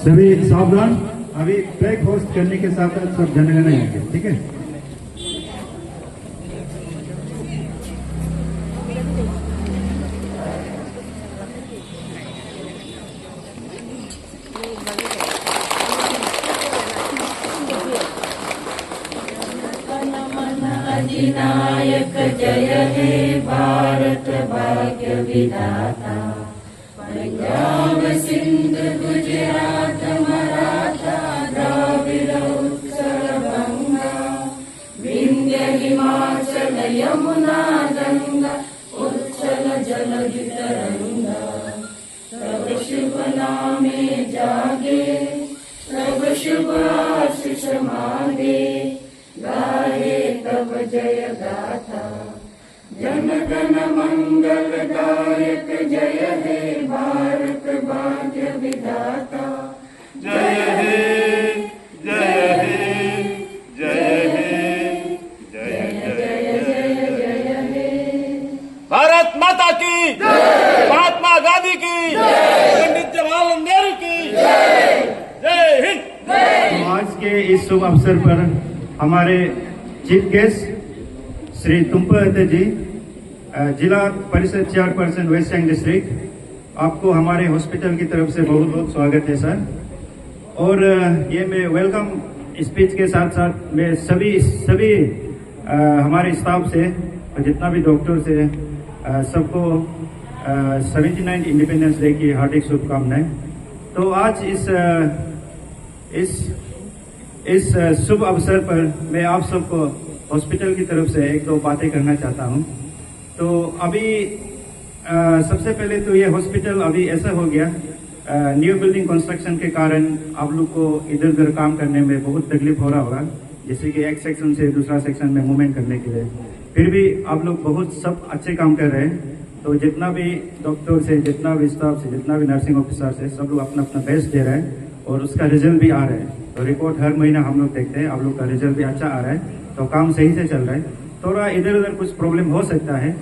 सभी सावधान, अभी फ्लैग होस्ट करने के साथ साथ सब जनगणना आएंगे, ठीक है। अधिनायक जय हे भारत भाग्य विधाता, पंजाब सिंध गुजरात मराठा द्राविड़ उत्कल गंगा, विंध्य हिमाचल यमुना गंगा, उच्छल जलधि तरंगा। तब शुभ नामे जागे, तब शुभ आशीष मांगे, गाहे तब जय गाथा। जन गण मंगल दायक जय हे भारत भाग्य विधाता। जय हे जय हे जय हे जय जय जय जय हे। भारत माता की जय, महात्मा गांधी की जय, पंडित जवाहरलाल नेहरू की जय। जय हिंद। तो आज के इस शुभ अवसर पर हमारे चीफ गेस्ट श्री तुम्पते जी, जिला परिषद चेयरपर्सन वेस्ट सियांग डिस्ट्रिक्ट, आपको हमारे हॉस्पिटल की तरफ से बहुत बहुत स्वागत है सर। और ये मैं वेलकम स्पीच के साथ साथ मैं सभी हमारे स्टाफ से जितना भी डॉक्टर से सबको 79 इंडिपेंडेंस डे की हार्दिक शुभकामनाएं। तो आज इस शुभ अवसर पर मैं आप सबको हॉस्पिटल की तरफ से एक दो बातें करना चाहता हूं। तो अभी सबसे पहले तो ये हॉस्पिटल अभी ऐसा हो गया, न्यू बिल्डिंग कंस्ट्रक्शन के कारण आप लोग को इधर उधर काम करने में बहुत तकलीफ हो रहा होगा, जैसे कि एक सेक्शन से दूसरा सेक्शन में मूवमेंट करने के लिए। फिर भी आप लोग बहुत सब अच्छे काम कर रहे हैं। तो जितना भी डॉक्टर से, जितना भी स्टाफ से, जितना भी नर्सिंग ऑफिसर से, सब लोग अपना अपना बेस्ट दे रहे हैं और उसका रिजल्ट भी आ रहा है। तो रिपोर्ट हर महीना हम लोग देखते हैं, आप लोग का रिजल्ट भी अच्छा आ रहा है। तो काम सही से चल रहा है। थोड़ा इधर उधर कुछ प्रॉब्लम हो सकता है,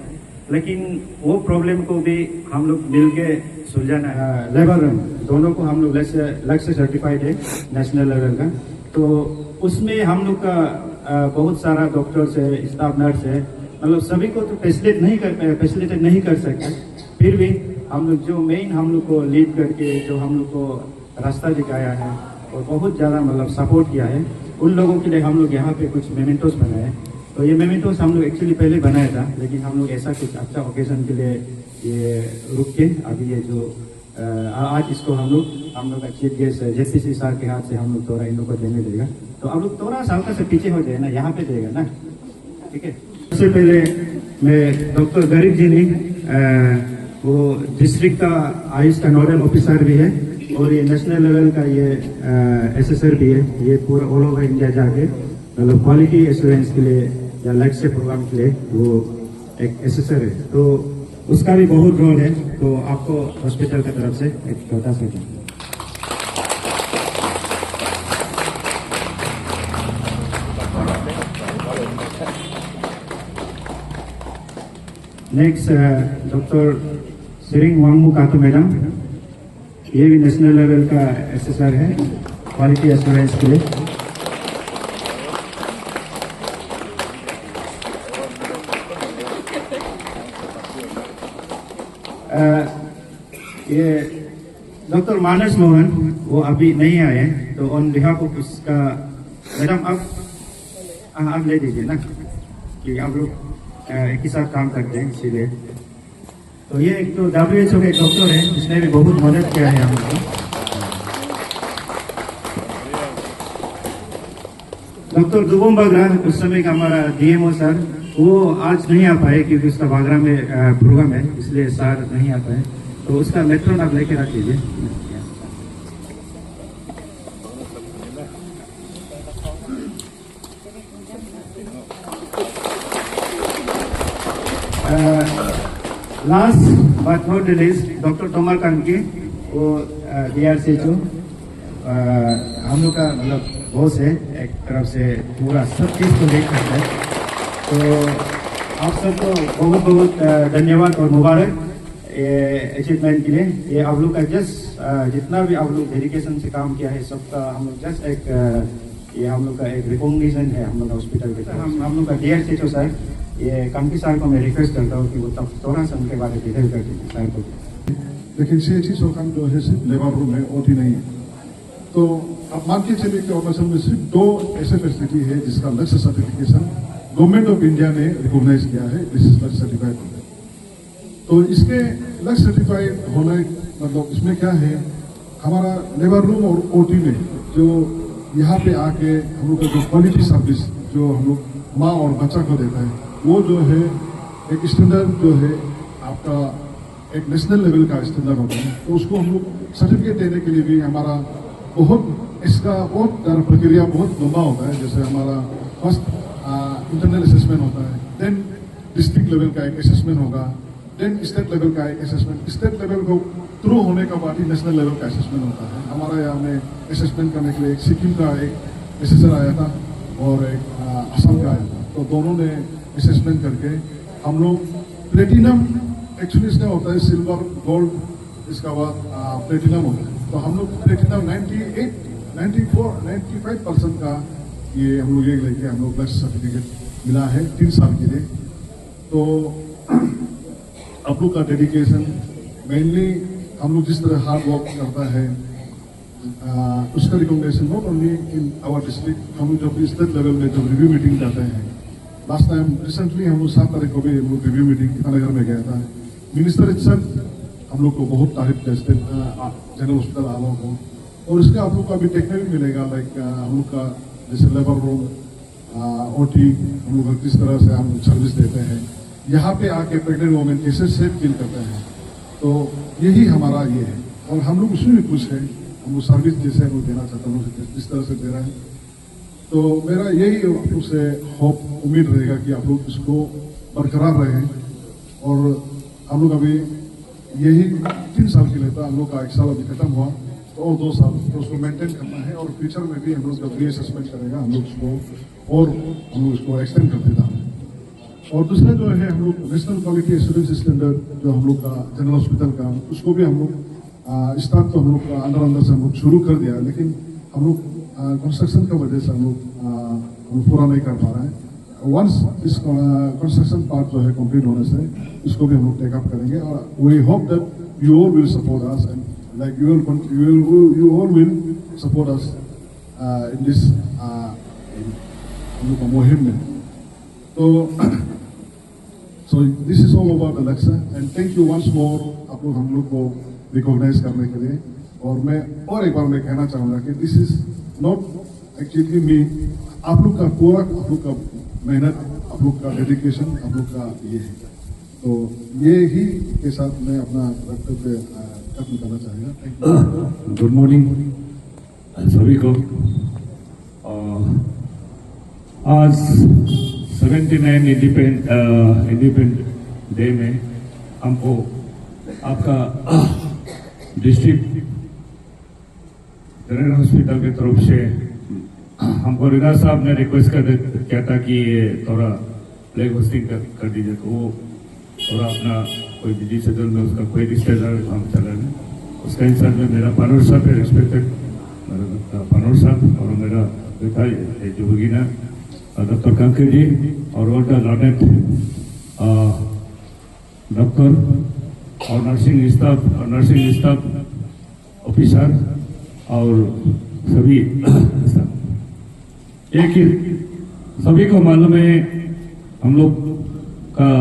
लेकिन वो प्रॉब्लम को भी हम लोग मिलके सुलझाना। लेबर रन दोनों को हम लोग लक्ष्य सर्टिफाइड है नेशनल लेवल का। तो उसमें हम लोग का बहुत सारा डॉक्टर्स है, स्टाफ नर्स है, मतलब सभी को तो फैसिलिटेट नहीं कर सकते। फिर भी हम लोग जो मेन हम लोग को लीड करके जो हम लोग को रास्ता दिखाया है और बहुत ज़्यादा मतलब सपोर्ट किया है, उन लोगों के लिए हम लोग यहाँ पे कुछ मेमेंटोस बनाए। तो ये मेमेंटोस हम लोग एक्चुअली पहले बनाया था, लेकिन हम लोग ऐसा कुछ अच्छा ओकेजन के लिए ये रुक के अभी ये जो आज इसको हम लोग का चीफ गेस्ट जेपीसी सर के हाथ से हम लोग थोड़ा इन लोग को देने देगा। तो आप लोग थोड़ा सा हल्का से पीछे हो जाए ना, यहाँ पे देगा ना, ठीक है। सबसे पहले मैं डॉक्टर गरीब जी ने वो डिस्ट्रिक्ट का आयुष का नोडल ऑफिसर भी है और ये नेशनल लेवल का ये एसेसर भी है। ये पूरा ऑल ओवर इंडिया जाके मतलब क्वालिटी एश्योरेंस के लिए या लक्ष्य प्रोग्राम के लिए वो एक एसेसर है। तो उसका भी बहुत रोल है। तो आपको हॉस्पिटल की तरफ से एक छोटा सा नेक्स्ट डॉक्टर सिरिंग वांगमू कातू मैडम, ये भी नेशनल लेवल का एसेसर है क्वालिटी एश्योरेंस के लिए। ये डॉक्टर मानस मोहन वो अभी नहीं आए हैं, तो ऑन बिहाफ ऑफ उसका मैडम आप ले दीजिए ना, कि आप लोग एक ही साथ काम करते हैं इसीलिए। तो ये एक तो WHO के डॉक्टर है, उसने भी बहुत मदद किया है हम लोग को। डॉक्टर दुबोम बागरा उस समय का हमारा DMO सर, वो आज नहीं आ पाए क्योंकि उसका बागरा में प्रोग्राम है, इसलिए सर नहीं आ पाए। तो उसका मेट्रोन आप लेके रख लीजिए। Last but not least doctor Tomar Kanki, वो DRCHO हम लोग का मतलब बॉस है, एक तरफ से पूरा सब चीज़ को देख सकता है। तो आप सबको बहुत बहुत धन्यवाद और मुबारक ये अचीवमेंट के लिए। ये आप लोग का जस्ट जितना भी आप लोग डेडिकेशन से काम किया है सबका हम लोग जस्ट एक ये हम लोग का एक रिकॉग्निशन है हम लोग का हॉस्पिटल के। हम लोग का DHO सर, ये कामकी सर को मैं रिक्वेस्ट करता हूँ कि वो तब थोड़ा सा उनके बारे में डिटेल कर दीजिए सर को। लेकिन CHC काम जो है सिर्फ लेबर रूम है, OT नहीं है। तो अब मान के चलिए कि ऑपरेशन में सिर्फ 2 ऐसे फैसिलिटी है जिसका लक्ष्य सर्टिफिकेशन गवर्नमेंट ऑफ इंडिया ने रिकॉग्नाइज किया है, दिस इज लक्ष्य सर्टिफाइड। तो इसके लक्ष्य सर्टिफाइड होने मतलब इसमें क्या है, हमारा लेबर रूम और OT में जो यहाँ पे आके हम लोग का जो क्वालिटी सर्विस जो हम लोग माँ और बच्चा को देता है, वो जो है एक स्टैंडर्ड जो है आपका एक नेशनल लेवल का स्टैंडर्ड होता है। तो उसको हम लोग सर्टिफिकेट देने के लिए भी हमारा बहुत इसका बहुत ज़्यादा प्रक्रिया बहुत लंबा होता है। जैसे हमारा फर्स्ट इंटरनल असेसमेंट होता है, देन डिस्ट्रिक्ट लेवल का एक असेसमेंट होगा, देन स्टेट लेवल का एक असेसमेंट, स्टेट लेवल को थ्रू होने का बाद ही नेशनल लेवल का असेसमेंट होता है। हमारा यहाँ में असेसमेंट करने के लिए एक सिक्किम का एक असेसर आया था और एक असम का आया था। तो दोनों ने असेसमेंट करके हम लोग प्लेटिनम, एक्चुअली इसका होता है सिल्वर गोल्ड, इसका बाद प्लेटिनम होता है। तो हम लोग प्लेटिनम 98, 94, 95% का ये हम लोग लेके हम लोग लक्ष्य सर्टिफिकेट मिला है 3 साल के लिए। तो आप लोग का डेडिकेशन मेनली हम लोग जिस तरह हार्ड वर्क करता है उसका recommendation not only in our district. हम लोग जब स्टेट लेवल में जब रिव्यू मीटिंग जाते हैं, लास्ट टाइम रिसेंटली हम लोग 7 तारीख को भी हम लोग रिव्यू मीटिंग ईटानगर में गया था। मिनिस्टर इटसेल्फ हम लोग को बहुत तारीफ किया स्टेट जनरल हॉस्पिटल आलों को। और इसका आप लोग का भी देखने भी मिलेगा, लाइक हम लोग का जैसे लेबर रूम, OT हम लोग किस तरह से हम सर्विस देते हैं, यहाँ पे आके प्रेग्नेंट वोमेन कैसे सेफ फील करते हैं। तो यही हमारा ये है और हम लोग उसमें भी खुश हैं। हम लोग सर्विस जैसे हम लोग देना चाहते हैं जिस तरह से दे रहे हैं। तो मेरा यही आप लोग से होप उम्मीद रहेगा कि आप लोग इसको बरकरार रहें। और हम लोग अभी यही 3 साल के लिए था, हम लोग का 1 साल अभी खत्म हुआ, तो और 2 साल तो उसको मेंटेन करना है। और फ्यूचर में भी हम लोग जब रीअसेसमेंट करेगा हम लोग उसको और हम लोग उसको एक्सटेंड कर देता हूँ। और दूसरा जो है हम लोग नेशनल क्वालिटी एश्योरेंस स्टैंडर्ड जो हम लोग का जनरल हॉस्पिटल का, उसको भी हम लोग स्टार्ट तो हम लोग का अंदर से हम लोग शुरू कर दिया, लेकिन हम लोग कंस्ट्रक्शन की वजह से हम लोग पूरा नहीं कर पा रहे हैं। वंस इस कंस्ट्रक्शन पार्ट जो है कंप्लीट होने से इसको भी हम लोग टेकअप करेंगे। और we hope that you all will support us and like you all will support us in this हम लोग का मुहिम में। तो so this is all about Alexa and thank you once more आप लोग हम लोग को रिकॉग्नाइज करने के लिए। और मैं और एक बार मैं कहना चाहूँगा कि this is not actually me, आप लोग का पूरा आप लोग का मेहनत, आप लोग का डेडिकेशन, आप लोग का ये है। तो ये ही के साथ मैं अपना वक्तव्य खत्म करना चाहेगा। गुड मॉर्निंग सभी को। आज 79 इंडिपेंडेंट डे में हमको आपका डिस्ट्रिक्ट जनरल हॉस्पिटल की तरफ से हमको रिना साहब ने रिक्वेस्ट किया था कि ये थोड़ा फ्लैग होस्टिंग कर दीजिए। तो वो थोड़ा अपना कोई बिजी शेड्यूल में उसका कोई रिश्तेदार काम चला है, उसका इंसान में मेरा पानोर साहब है, रिस्पेक्टेड पानोर साहब, और मेरा बेटा जो भगीना डॉक्टर कांके जी, और ऑल द लॉर्डेड डॉक्टर और नर्सिंग स्टाफ ऑफिसर और सभी एक ही सभी को मालूम है हम लोग का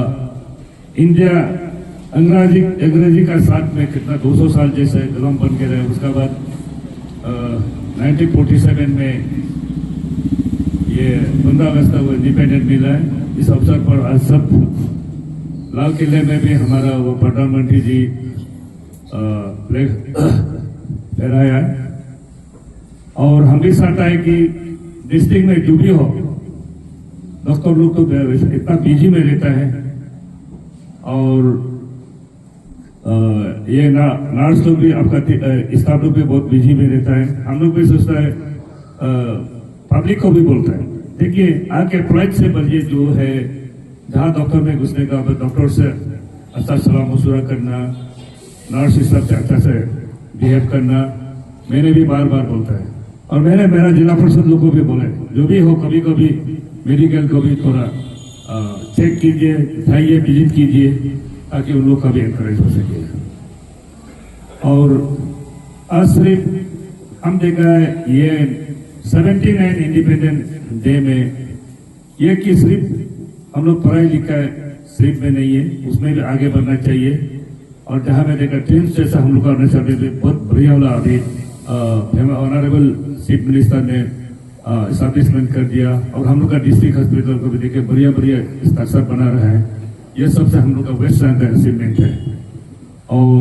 इंडिया अंग्रेजी का साथ में कितना 200 साल जैसे गुलाम बन के रहे। उसके बाद 1947 में ये 15 अगस्त को इंडिपेंडेंट मिला है। इस अवसर पर आज सब लाल किले में भी हमारा वो प्रधानमंत्री जी फ्लैग फहराया है। और हम भी चाहता है कि डिस्ट्रिक्ट में जो भी हो, डॉक्टर लोग तो इतना बिजी में रहता है और ये नर्स लोग भी आपका स्टाफ लोग भी बहुत बिजी में रहता है। हम लोग भी सोचता है, पब्लिक को भी बोलता है, देखिए आके फ्लाइट से बल्कि जो है जहाँ डॉक्टर में घुसने का, डॉक्टर से अच्छा सलाम मशूरा करना, नर्स स्टाफ से अच्छा से बिहेव करना, मैंने भी बार बार बोलता है। और मैंने मेरा जिला परिषद लोग को भी बोला है, जो भी हो कभी कभी मेडिकल को भी थोड़ा चेक कीजिए, दिखाइए, विजिट कीजिए, ताकि उन लोग का भी एनकरेज हो सके। और आज सिर्फ हम देखा है ये 79 इंडिपेंडेंट डे में ये कि सिर्फ हम लोग पढ़ाई लिखाई सिर्फ में नहीं है, उसमें भी आगे बढ़ना चाहिए। और जहां मैं देखा ट्रेन जैसा हम लोग करना चाहते थे, बहुत बढ़िया वाला अभी ऑनरेबल चीफ मिनिस्टर ने एस्टैब्लिशमेंट कर दिया। और हम लोग का डिस्ट्रिक्ट हॉस्पिटल को भी देखे बढ़िया बढ़िया स्ट्रक्चर बना रहा है। ये सबसे हम लोग का वेस्ट बैंक का अचीवमेंट है। और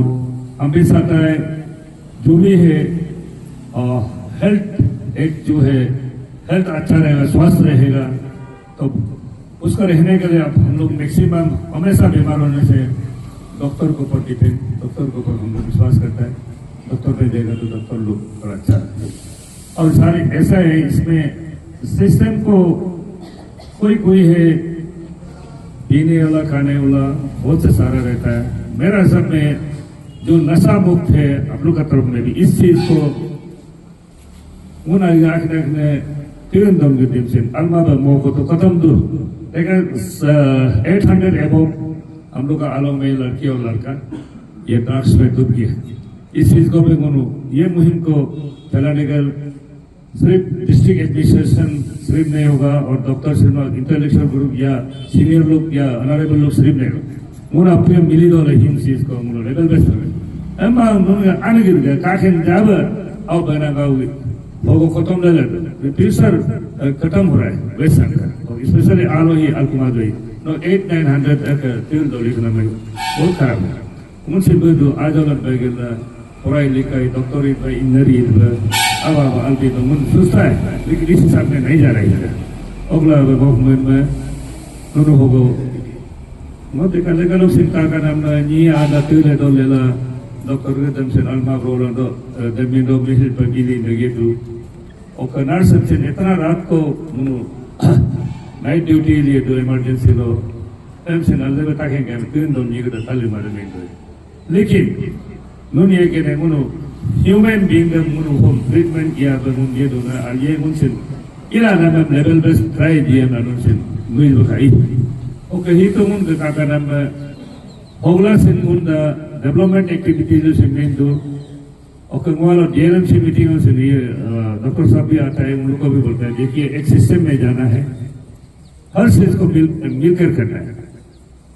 हम भी चाहता है जो भी है हेल्थ, एक जो है हेल्थ अच्छा रहेगा, स्वस्थ रहेगा, तो उसका रहने के लिए अब हम लोग मैक्सिमम हमेशा बीमार होने से डॉक्टर के ऊपर डिपेंड, डॉक्टर के ऊपर हम लोग विश्वास करता है, डॉक्टर पे देगा तो डॉक्टर लोग और अच्छा है। और सारे ऐसा है, इसमें सिस्टम को कोई है पीने वाला, खाने वाला बहुत से सारा रहता है। मेरा सब में जो नशा मुक्त है आप लोग का तरफ में भी इस चीज को उन आखने तीन दम के टीम से अलमा मो को तो खत्म दूर, लेकिन 800 एबव हम लोग का आलम में लड़की और लड़का ये ड्रग्स में डूब गया। इस चीज को भी ये मुहिम को चलाने का सिर्फ डिस्ट्रिक्ट एडमिनिस्ट्रेशन सिर्फ नहीं होगा, और डॉक्टर सिर्फ इंटेलेक्चुअल ग्रुप या सीनियर लोग या ऑनरेबल लोग सिर्फ नहीं होगा, उन अपने मिली दो हिम चीज को हम लेवल बेस्ट है। एमा उन्होंने आने गिर गया काखें जाब आओ बना गाओ वो खत्म ले लेते फ्यूचर खत्म हो रहा है वेस्ट का। और स्पेशली आलो ही अलकुमा जो नो 800-900 तीन दो लिखना में बहुत खराब है। उनसे दो आज वाला बैगेला पढ़ाई लिखाई डॉक्टरेट में इंजीनियरी अब अलबी तो मन सोचता है, लेकिन इस हिसाब में नहीं जा रही है। अगला गवर्नमेंट में दोनों हो गो मैं देखा लेकिन लोग चिंता का नाम ना ये आधा तीन दो लेला डॉक्टर के दम से अलमा रोल दो दमी दो मिहिल पर गिली लगे तो और कनार से इतना रात को नाइट ड्यूटी लिए तो इमरजेंसी लो एम से नल्ले बता के तीन दो नहीं करता ताली मारे नहीं तो। लेकिन नून ये के ने मुनो ह्यूमन बीइंग का मुनो होम ट्रीटमेंट किया तो मुन ये दोना ये मुन से इला नाम लेवल बेस्ट ट्राई दिया ना मुन से मुझे बखाई ओके ही तो मुन का का नाम होगला से मुन दा डेवलपमेंट एक्टिविटीज से मेन दो और वाला डीएलएमसी मीटिंगों से ये डॉक्टर साहब भी आता है, उन लोग को भी बोलता है देखिए एक सिस्टम में जाना है, हर चीज को मिलकर करना है।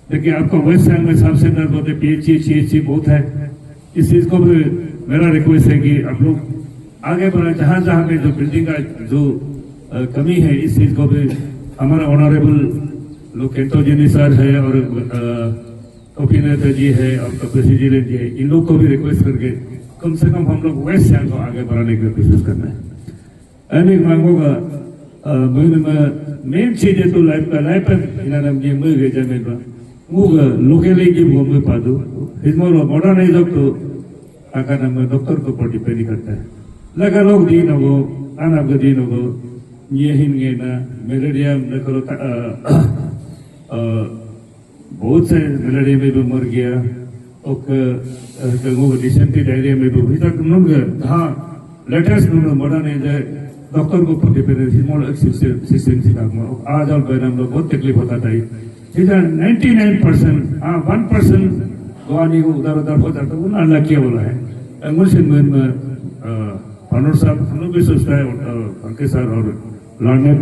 देखिए आपको वेस्ट साइड में सब सेंटर बोलते पीएचसी बहुत है, इस चीज को भी मेरा रिक्वेस्ट है कि आप लोग आगे बढ़े। जहां जहां में जो बिल्डिंग का जो कमी है इस चीज को भी हमारा ऑनरेबल लोग केंटोजेनी सर है और कपिल जी है और कपिल जी है, इन लोग को भी रिक्वेस्ट करके कम से कम हम लोग वेस्ट साइड को आगे बढ़ाने की कोशिश करना है। अनेक मांगों का मेन चीज है तो लाइफ का लाइफ इन मुझे जमे मुग लोकली की भूमि पादू हिजमोर मॉडर्नाइज तो आका नाम डॉक्टर को पर डिपेंड करता है। लगा लोग दिन हो आना का दिन हो ये हिंगे ना मलेरिया न करो बहुत से मलेरिया में भी मर गया और डिसेंट्री डायरिया में भी अभी तक उन्होंने हाँ लेटेस्ट उन्होंने मॉडर्नाइज है डॉक्टर को पर डिपेंड हिजमोर सिस्टम से आज और बैराम लोग बहुत तकलीफ होता था। 99% 1% गवानी को उधर उधर हो जाता है, अल्लाह क्या बोला है। मुझसे फानोर साहब हम लोग भी सोचता है उनके साथ और लॉर्नेट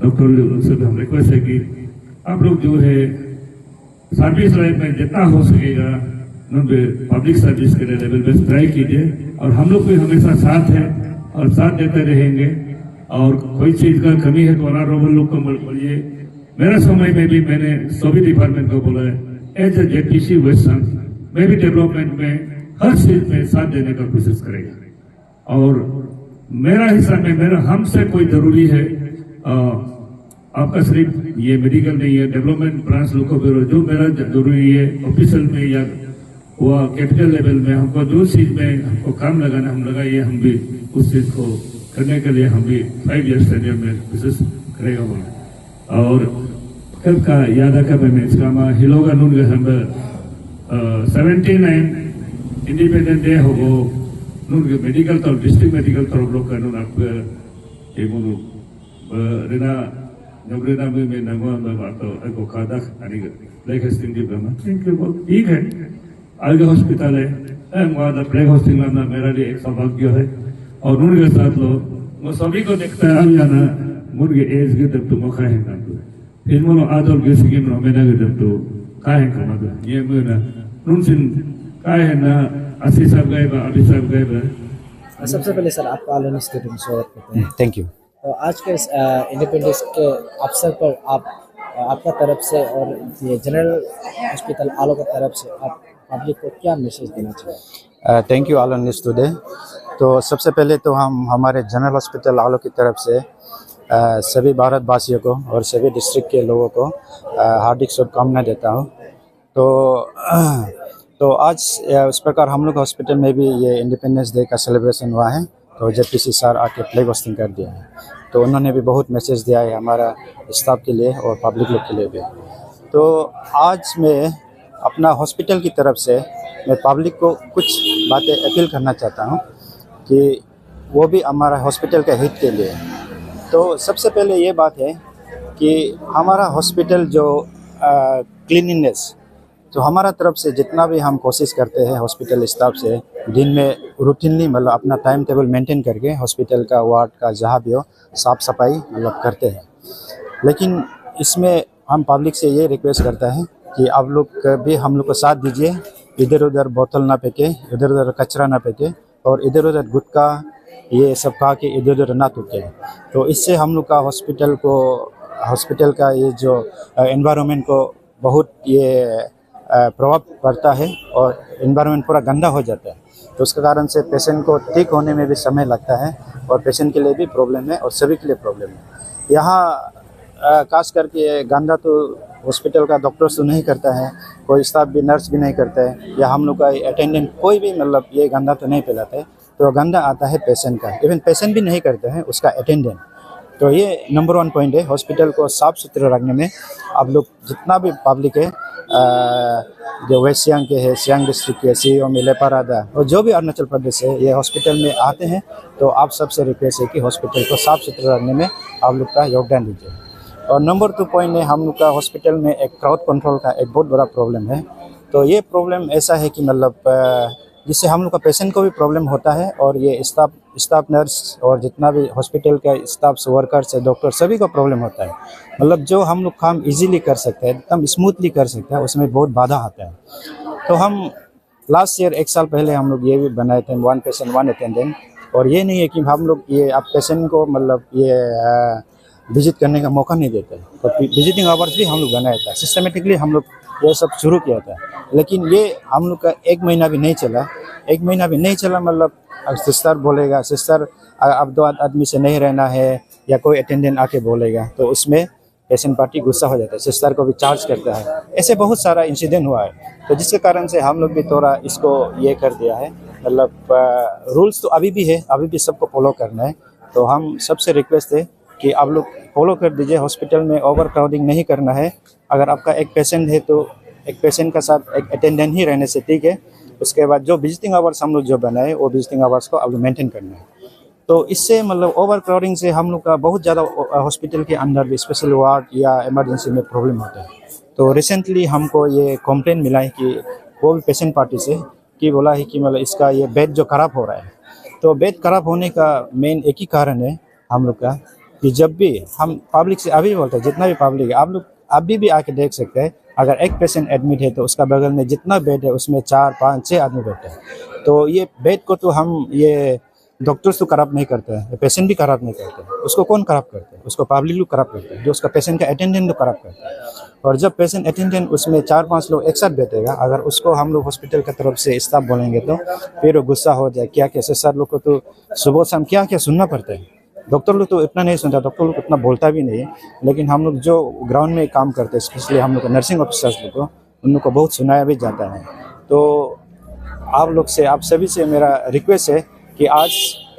डॉक्टर उनसे भी हम रिक्वेस्ट है कि आप लोग जो है सर्विस लाइफ में जितना हो सकेगा पब्लिक सर्विस के लिए लेवल पे ट्राई कीजिए, और हम लोग भी हमेशा साथ है और साथ देते रहेंगे। और कोई चीज का कमी है तो ऑनरेबल लोग को बोलिए। मेरा समय में भी मैंने सभी डिपार्टमेंट को बोला है एज ए जेपीसी वेस्टर्न मैं भी डेवलपमेंट में हर चीज में साथ देने का कोशिश करेगा। और मेरा हिस्सा में मेरा हमसे कोई जरूरी है आपका सिर्फ ये मेडिकल नहीं है डेवलपमेंट ब्रांच लोग को जो मेरा जरूरी है ऑफिशियल में या हुआ कैपिटल लेवल में हमको जो चीज में हमको काम लगाना हम लगाइए, हम भी उस चीज को करने के लिए हम भी 5 years टेन्योर में विशेष करेगा बोले। और कब का याद का मैं इसका मा हिलोगा नून के हम 79 इंडिपेंडेंट डे हो वो नून के मेडिकल तो डिस्ट्रिक्ट मेडिकल तो लोग का नून आप ये बोलो रेना नगरेना में नगवा में बात को खादा आने के ब्लैक होस्टिंग की ब्रह्मा ठीक है आगे हॉस्पिटल है वहाँ ब्लैक होस्टिंग में मेरा लिए एक सौभाग्य है। और उनके साथ लोग वो सभी को देखता है हम जाना मुर्गे एज के जब तो मौका है काम तो फिर मोलो आदर के सिक्किम में मैंने के जब तो का है काम तो ये मैं ना नुनसिन का है ना आशीष साहब गए बा अभी साहब गए बा। सबसे पहले सर आपका ऑल इंस्टीट्यूट में स्वागत करते हैं। Thank you. तो आज के इस इंडिपेंडेंस के अवसर पर आपका तरफ से और ये जनरल हॉस्पिटल आलो की तरफ से आप पब्लिक को क्या मैसेज देना चाहिए? Thank you all Indians today. तो सबसे पहले तो हम हमारे जनरल हॉस्पिटल आलो की तरफ से सभी भारतवासियों को और सभी डिस्ट्रिक्ट के लोगों को हार्दिक शुभकामनाएं देता हूं। तो आज इस प्रकार हम लोग हॉस्पिटल में भी ये इंडिपेंडेंस डे का सेलिब्रेशन हुआ है। तो जेपीसी सर आके फ्लैग होस्टिंग कर दिया है, तो उन्होंने भी बहुत मैसेज दिया है हमारा स्टाफ के लिए और पब्लिक लोग के लिए भी। तो आज मैं अपना हॉस्पिटल की तरफ से मैं पब्लिक को कुछ बातें अपील करना चाहता हूं कि वो भी हमारा हॉस्पिटल के हित के लिए। तो सबसे पहले ये बात है कि हमारा हॉस्पिटल जो क्लीनिनेस तो हमारा तरफ से जितना भी हम कोशिश करते हैं हॉस्पिटल स्टाफ से दिन में रूटीनली मतलब अपना टाइम टेबल मेंटेन करके हॉस्पिटल का वार्ड का जहाँ भी हो साफ़ सफाई मतलब करते हैं। लेकिन इसमें हम पब्लिक से ये रिक्वेस्ट करता है कि आप लोग भी हम लोग को साथ दीजिए, इधर उधर बोतल ना फेंके, इधर उधर कचरा ना फेंके और इधर उधर गुटखा ये सब खा के इधर उधर ना थूके। तो इससे हम लोग का हॉस्पिटल का ये जो एनवायरनमेंट को बहुत ये प्रभाव पड़ता है और एनवायरनमेंट पूरा गंदा हो जाता है। तो उसके कारण से पेशेंट को ठीक होने में भी समय लगता है और पेशेंट के लिए भी प्रॉब्लम है और सभी के लिए प्रॉब्लम है। यहाँ खास करके गंदा तो हॉस्पिटल का डॉक्टर्स तो नहीं करता है, कोई स्टाफ भी नर्स भी नहीं करता है या हम लोग का अटेंडेंट कोई भी मतलब ये गंदा तो नहीं फैलाता है। तो गंदा आता है पेशेंट का, इवन पेशेंट भी नहीं करते हैं उसका अटेंडेंट। तो ये नंबर 1 पॉइंट है हॉस्पिटल को साफ़ सुथरा रखने में। आप लोग जितना भी पब्लिक है जो वेस्ट सियांग के है, सियांग डिस्ट्रिक्ट के सीओ में लेपारादा और जो भी अरुणाचल प्रदेश है ये हॉस्पिटल में आते हैं, तो आप सबसे रिक्वेस्ट है कि हॉस्पिटल को साफ़ सुथरा रखने में आप लोग का योगदान दीजिए। और नंबर 2 पॉइंट है हम लोग का हॉस्पिटल में एक क्राउड कंट्रोल का एक बहुत बड़ा प्रॉब्लम है। तो ये प्रॉब्लम ऐसा है कि मतलब जिससे हम लोग का पेशेंट को भी प्रॉब्लम होता है और ये स्टाफ नर्स और जितना भी हॉस्पिटल का स्टाफ वर्कर्स है डॉक्टर सभी को प्रॉब्लम होता है। मतलब जो हम लोग काम इजीली कर सकते हैं एकदम स्मूथली कर सकते हैं उसमें बहुत बाधा आता है। तो हम लास्ट ईयर 1 साल पहले हम लोग ये भी बनाए थे 1 पेशेंट 1 अटेंडेंट। और ये नहीं है कि हम लोग ये आप पेशेंट को मतलब ये विजिट करने का मौका नहीं देते, तो विजिटिंग आवर्स भी हम लोग बनाया था। सिस्टमेटिकली हम लोग ये सब शुरू किया था, लेकिन ये हम लोग का 1 महीना भी नहीं चला। 1 महीना भी नहीं चला मतलब सिस्टर बोलेगा सिस्टर अब 2 आदमी से नहीं रहना है या कोई अटेंडेंट आके बोलेगा तो उसमें पेशेंट पार्टी गुस्सा हो जाता है, सिस्टर को भी चार्ज करता है। ऐसे बहुत सारा इंसिडेंट हुआ है, तो जिसके कारण से हम लोग भी थोड़ा इसको ये कर दिया है। मतलब रूल्स तो अभी भी है, अभी भी सबको फॉलो करना है। तो हम सबसे रिक्वेस्ट है कि आप लोग फॉलो कर दीजिए। हॉस्पिटल में ओवर क्राउडिंग नहीं करना है। अगर आपका एक पेशेंट है तो एक पेशेंट का साथ एक अटेंडेंट ही रहने से ठीक है। उसके बाद जो विजिटिंग आवर्स हम लोग जो बनाए वो विजिटिंग आवर्स को आप लोग मेंटेन करना है। तो इससे मतलब ओवर क्राउडिंग से हम लोग का बहुत ज़्यादा हॉस्पिटल के अंदर भी स्पेशल वार्ड या इमरजेंसी में प्रॉब्लम होता है। तो रिसेंटली हमको ये कंप्लेंट मिला है कि वो भी पेशेंट पार्टी से कि बोला है कि मतलब इसका ये बेड जो ख़राब हो रहा है। तो बेड ख़राब होने का मेन एक ही कारण है हम लोग का कि जब भी हम पब्लिक से अभी बोलते हैं जितना भी पब्लिक है आप लोग अभी भी आके देख सकते हैं। अगर एक पेशेंट एडमिट है तो उसका बगल में जितना बेड है उसमें 4, 5, 6 आदमी बैठे हैं। तो ये बेड को तो हम ये डॉक्टर्स तो खराब नहीं करते हैं, पेशेंट भी खराब नहीं करते हैं। उसको कौन खराब करते हैं? उसको पब्लिक लोग खराब करते हैं, जो उसका पेशेंट का अटेंडेंट तो खराब करता है। और जब पेशेंट अटेंडेंट उसमें 4-5 लोग एक साथ बैठेगा, अगर उसको हम लोग हॉस्पिटल की तरफ से स्टाफ बोलेंगे तो फिर वो गुस्सा हो जाए। क्या कैसे सर लोग को तो सुबह शाम क्या क्या सुनना पड़ता है। डॉक्टर लोग तो इतना नहीं सुनता, डॉक्टर लोग उतना बोलता भी नहीं है, लेकिन हम लोग जो ग्राउंड में काम करते हैं स्पेशली हम लोग नर्सिंग ऑफिसर्स लोग को उन लोग को बहुत सुनाया भी जाता है। तो आप लोग से, आप सभी से मेरा रिक्वेस्ट है कि आज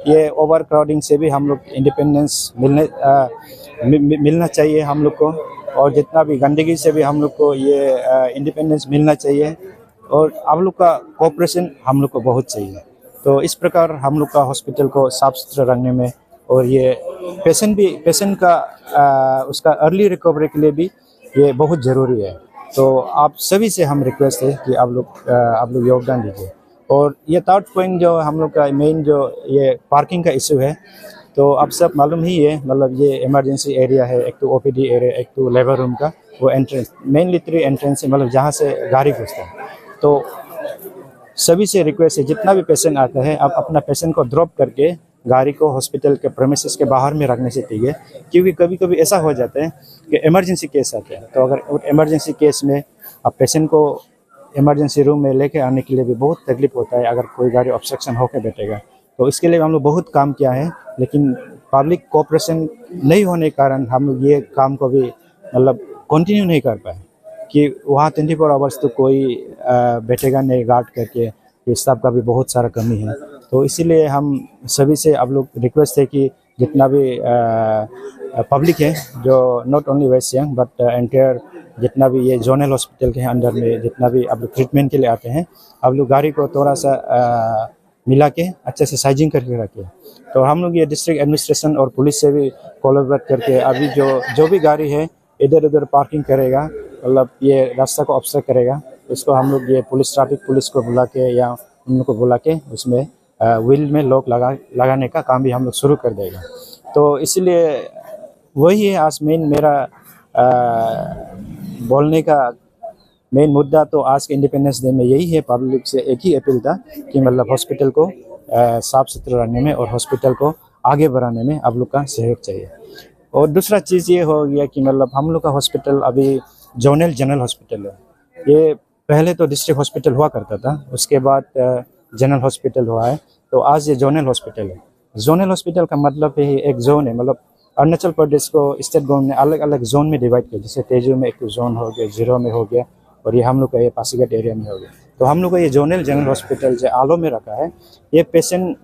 ये ओवर क्राउडिंग से भी हम लोग इंडिपेंडेंस मिलना चाहिए हम लोग को, और जितना भी गंदगी से भी हम लोग को ये इंडिपेंडेंस मिलना चाहिए, और आप लोग का कोऑपरेशन हम लोग को बहुत चाहिए। तो इस प्रकार हम लोग का हॉस्पिटल को साफ सुथरा रखने में, और ये पेशेंट का उसका अर्ली रिकवरी के लिए भी ये बहुत ज़रूरी है। तो आप सभी से हम रिक्वेस्ट है कि आप लोग योगदान दीजिए। और ये थर्ड पॉइंट जो हम लोग का मेन जो ये पार्किंग का इशू है, तो आप सब मालूम ही है, मतलब ये इमरजेंसी एरिया है, एक तो ओपीडी एरिया, एक तो लेबर रूम का वो एंट्रेंस, मेनली 3 एंट्रेंस है, मतलब जहाँ से गाड़ी घुसता है। तो सभी से रिक्वेस्ट है, जितना भी पेशेंट आता है आप अपना पेशेंट को ड्रॉप करके गाड़ी को हॉस्पिटल के प्रेमिसेस के बाहर में रखने से चाहिए, क्योंकि कभी कभी ऐसा हो जाता है कि इमरजेंसी केस आते हैं। तो अगर इमरजेंसी केस में आप पेशेंट को इमरजेंसी रूम में लेके आने के लिए भी बहुत तकलीफ होता है, अगर कोई गाड़ी ऑब्स्ट्रक्शन होकर बैठेगा। तो इसके लिए हम लोग बहुत काम किया है, लेकिन पब्लिक कोऑपरेशन नहीं होने के कारण हम लोग ये काम को भी मतलब कंटिन्यू नहीं कर पाए, कि वहाँ 24 आवर्स तो कोई बैठेगा नहीं गार्ड करके, स्टाफ का भी बहुत सारा कमी है। तो इसीलिए हम सभी से आप लोग रिक्वेस्ट है कि जितना भी पब्लिक है, जो not only west Siang but entire जितना भी ये जोनल हॉस्पिटल के अंडर में जितना भी आप लोग ट्रीटमेंट के लिए आते हैं, आप लोग गाड़ी को थोड़ा सा मिला के अच्छे से साइजिंग करके रखिए। तो हम लोग ये डिस्ट्रिक्ट एडमिनिस्ट्रेशन और पुलिस से भी कोलैबोरेट करके अभी जो भी गाड़ी है इधर उधर पार्किंग करेगा, मतलब ये रास्ता को ऑब्स्ट्रक्ट करेगा, उसको हम लोग ये ट्रैफिक पुलिस को बुला के या उन लोग को बुला के उसमें व्हील में लॉक लगाने का काम भी हम लोग शुरू कर देगा। तो इसलिए वही है आज मेन मेरा बोलने का मेन मुद्दा। तो आज के इंडिपेंडेंस डे में यही है, पब्लिक से एक ही अपील था कि मतलब हॉस्पिटल को साफ सुथरा रखने में और हॉस्पिटल को आगे बढ़ाने में आप लोग का सहयोग चाहिए। और दूसरा चीज़ ये हो गया कि मतलब हम लोग का हॉस्पिटल अभी जोनल जनरल हॉस्पिटल है। ये पहले तो डिस्ट्रिक्ट हॉस्पिटल हुआ करता था, उसके बाद जनरल हॉस्पिटल हुआ है, तो आज ये जोनल हॉस्पिटल है। जोनल हॉस्पिटल का मतलब है एक जोन है, मतलब अरुणाचल प्रदेश को स्टेट गवर्नमेंट ने अलग अलग जोन में डिवाइड किया, जैसे तेजू में एक जोन हो गया, जीरो में हो गया, और ये हम लोग का ये पासीघाट एरिया में हो गया। तो हम लोग का ये जोनल जनरल हॉस्पिटल जो आलो में रखा है, ये पेशेंट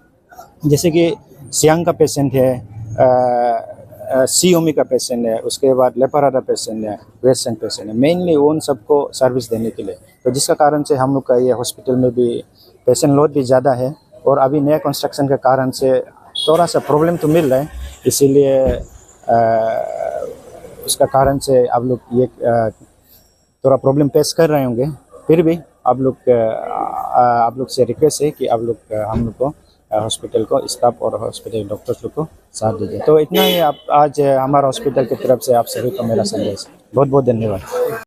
जैसे कि सियांग का पेशेंट है, सीओमी का पेशेंट है, उसके बाद लेपराडा पेशेंट है, वेस्ट सियांग पेशेंट है, मेनली उन सबको सर्विस देने के लिए। तो जिसका कारण से हम लोग का ये हॉस्पिटल में भी पेशेंट लोड भी ज़्यादा है, और अभी नया कंस्ट्रक्शन के कारण से थोड़ा सा प्रॉब्लम तो मिल रहा है, इसीलिए उसका कारण से आप लोग ये थोड़ा प्रॉब्लम फेस कर रहे होंगे। फिर भी आप लोग से रिक्वेस्ट है कि आप लोग हम लोग को हॉस्पिटल को स्टाफ और हॉस्पिटल डॉक्टर्स लोग को साथ दीजिए। तो इतना ही आप आज हमारा हॉस्पिटल की तरफ से आप सभी को मेरा संदेश। बहुत बहुत धन्यवाद।